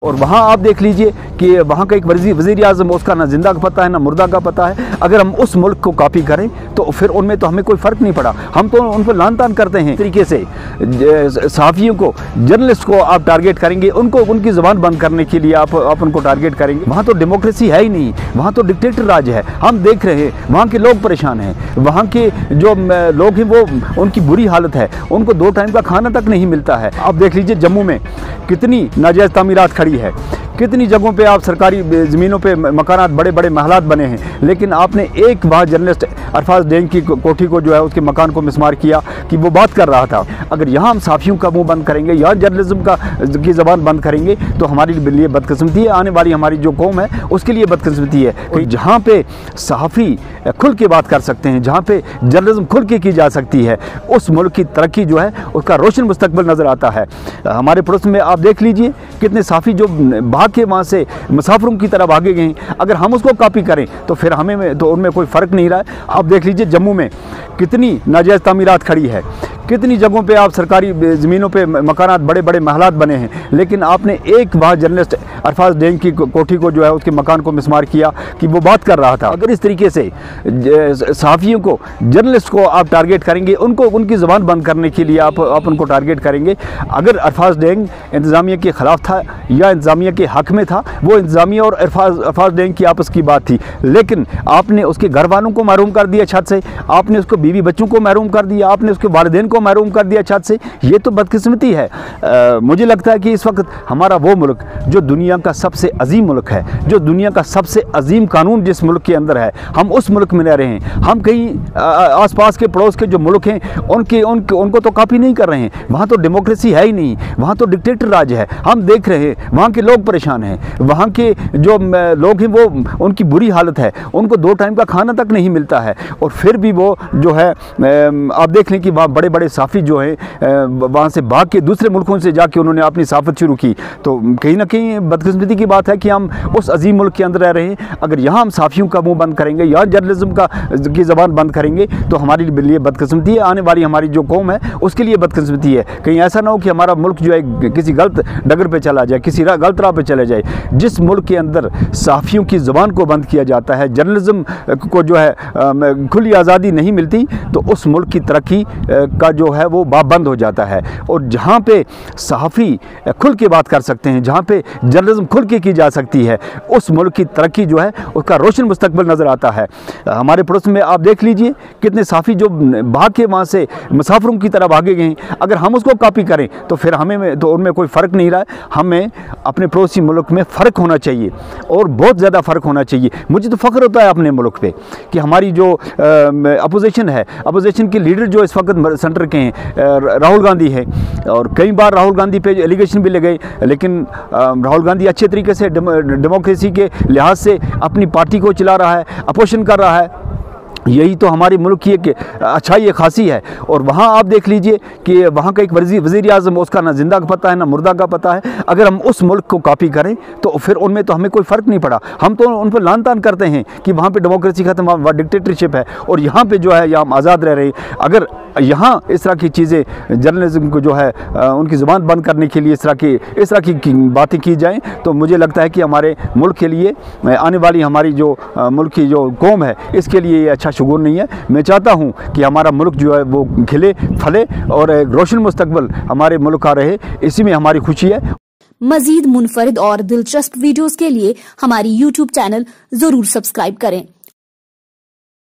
और वहाँ आप देख लीजिए कि वहाँ का एक वज़ीर आज़म, उसका ना जिंदा का पता है ना मुर्दा का पता है। अगर हम उस मुल्क को कॉपी करें तो फिर उनमें तो हमें कोई फ़र्क नहीं पड़ा, हम तो उन पर लान तान करते हैं। तरीके से सहाफ़ियों को, जर्नलिस्ट को आप टारगेट करेंगे, उनको उनकी ज़बान बंद करने के लिए आप उनको टारगेट करेंगे। वहाँ तो डेमोक्रेसी है ही नहीं, वहाँ तो डिक्टेटर राज है। हम देख रहे हैं वहाँ के लोग परेशान हैं, वहाँ के जो लोग हैं वो उनकी बुरी हालत है, उनको 2 टाइम का खाना तक नहीं मिलता है। आप देख लीजिए जम्मू में कितनी नाजायज़ तामीरात खड़ी है, कितनी जगहों पे आप सरकारी ज़मीनों पे मकानात, बड़े बड़े महलात बने हैं, लेकिन आपने एक वहाँ जर्नलिस्ट अरफाज डेंग की कोठी को जो है उसके मकान को मिसमार किया कि वो बात कर रहा था। अगर यहाँ हम सहाफ़ियों का मुंह बंद करेंगे या जर्नलिज्म की ज़बान बंद करेंगे तो हमारे लिए बदकिस्मती है, आने वाली हमारी जो कौम है उसके लिए बदकिस्मती है। कि जहाँ पे सहाफ़ी खुल के बात कर सकते हैं, जहाँ पे जर्नलिज्म खुल के की जा सकती है, उस मुल्क की तरक्की जो है उसका रोशन मुस्तकबिल नज़र आता है। हमारे पड़ोस में आप देख लीजिए कितने सहाफ़ी जो भाग के वहाँ से मुसाफिरों की तरफ आगे गए हैं। अगर हम उसको कॉपी करें तो फिर हमें तो उनमें कोई फ़र्क नहीं रहा है। आप देख लीजिए जम्मू में कितनी नाजायज़ तामीरात खड़ी है, कितनी जगहों पे आप सरकारी ज़मीनों पे मकानात, बड़े बड़े महलात बने हैं, लेकिन आपने एक वहाँ जर्नलिस्ट अरफाज डेंग की कोठी को जो है उसके मकान को मिसमार किया कि वो बात कर रहा था। अगर इस तरीके से सहाफ़ियों को, जर्नलिस्ट को आप टारगेट करेंगे, उनको उनकी ज़बान बंद करने के लिए आप उनको टारगेट करेंगे। अगर अरफाज डेंग इंतज़ामिया के ख़िलाफ़ था या इंतज़ामिया के हक़ में था, वो इंतज़ामिया और अरफाज डेंग की आपस की बात थी, लेकिन आपने उसके घर वालों को महरूम कर दिया छत से, आपने उसको बीवी बच्चों को महरूम कर दिया, आपने उसके वालिदैन को महरूम कर दिया छत से। ये तो बदकिस्मती है। मुझे लगता है कि इस वक्त हमारा वो मुल्क जो दुनिया का सबसे अजीम मुल्क है, जो दुनिया का सबसे अजीम कानून जिस मुल्क के अंदर है, हम उस मुल्क में रह रहे हैं। हम कहीं आसपास के पड़ोस के जो मुल्क हैं उनको तो कॉपी नहीं कर रहे हैं। वहाँ तो डेमोक्रेसी है ही नहीं, वहाँ तो डिक्टेटर राज है। हम देख रहे हैं वहाँ के लोग परेशान हैं, वहाँ के जो लोग हैं वो उनकी बुरी हालत है, उनको 2 टाइम का खाना तक नहीं मिलता है। और फिर भी वो जो है आप देख लें कि वहाँ बड़े बड़े सहाफ़ी जो हैं वहाँ से भाग के दूसरे मुल्कों से जाके उन्होंने अपनी सहाफ़त शुरू की। तो कहीं ना कहीं बदकिस्मती की बात है कि हम उस अजीम मुल्क के अंदर रह रहे हैं। अगर यहाँ हम सहाफ़ियों का मुँह बंद करेंगे या जर्नलिज्म की ज़बान बंद करेंगे तो हमारे लिए बदकिस्मती है, आने वाली हमारी जो कौम है उसके लिए बदकिस्मती है। कहीं ऐसा ना हो कि हमारा मुल्क जो है किसी गलत डगर पर चला जाए, किसी गलत राह पर चले जाए। जिस मुल्क के अंदर सहाफ़ियों की ज़बान को बंद किया जाता है, जर्नलिज्म को जो है खुली आज़ादी नहीं मिलती, तो उस मुल्क की तरक्की का जो है वो बाब बंद हो जाता है। और जहाँ पे सहाफ़ी खुल के बात कर सकते हैं, जहाँ पे जर्नलिज्म खुल के की जा सकती है, उस मुल्क की तरक्की जो है उसका रोशन मुस्तकबिल नज़र आता है। हमारे पड़ोस में आप देख लीजिए कितने सहाफ़ी जो भाग के वहाँ से मुसाफिरों की तरफ आगे गए हैं। अगर हम उसको कॉपी करें तो फिर हमें तो उनमें कोई फ़र्क नहीं रहा है। हमें अपने पड़ोसी मुल्क में फ़र्क होना चाहिए और बहुत ज़्यादा फ़र्क होना चाहिए। मुझे तो फ़ख्र होता है अपने मुल्क पे कि हमारी जो अपोजिशन है, अपोजिशन के लीडर जो इस वक्त सेंटर के हैं, राहुल गांधी है, और कई बार राहुल गांधी पे एलिगेशन भी लगे, लेकिन राहुल गांधी अच्छे तरीके से डेमोक्रेसी के लिहाज से अपनी पार्टी को चला रहा है, अपोजिशन कर रहा है। यही तो हमारे मुल्क की एक अच्छाई, एक खासी है। और वहाँ आप देख लीजिए कि वहाँ का एक वज़ीर आज़म, उसका ना जिंदा का पता है ना मुर्दा का पता है। अगर हम उस मुल्क को कॉपी करें तो फिर उनमें तो हमें कोई फ़र्क नहीं पड़ा, हम तो उन पर लान तान करते हैं कि वहाँ पे डेमोक्रेसी खत्म, वहाँ डिक्टेटरशिप है, और यहाँ पे जो है यहाँ हम आज़ाद रह रहे हैं। अगर यहाँ इस तरह की चीज़ें, जर्नलिज्म को जो है उनकी ज़ुबान बंद करने के लिए इस तरह की बातें की जाएँ, तो मुझे लगता है कि हमारे मुल्क के लिए, आने वाली हमारी जो मुल्क की जो कौम है, इसके लिए ये अच्छा शुगुर नहीं है। मैं चाहता हूँ कि हमारा मुल्क जो है वो खिले फले और एक रोशन मुस्तकबिल हमारे मुल्क का रहे, इसी में हमारी खुशी है। मजीद मुनफरिद और दिलचस्प वीडियोस के लिए हमारी YouTube चैनल जरूर सब्सक्राइब करें।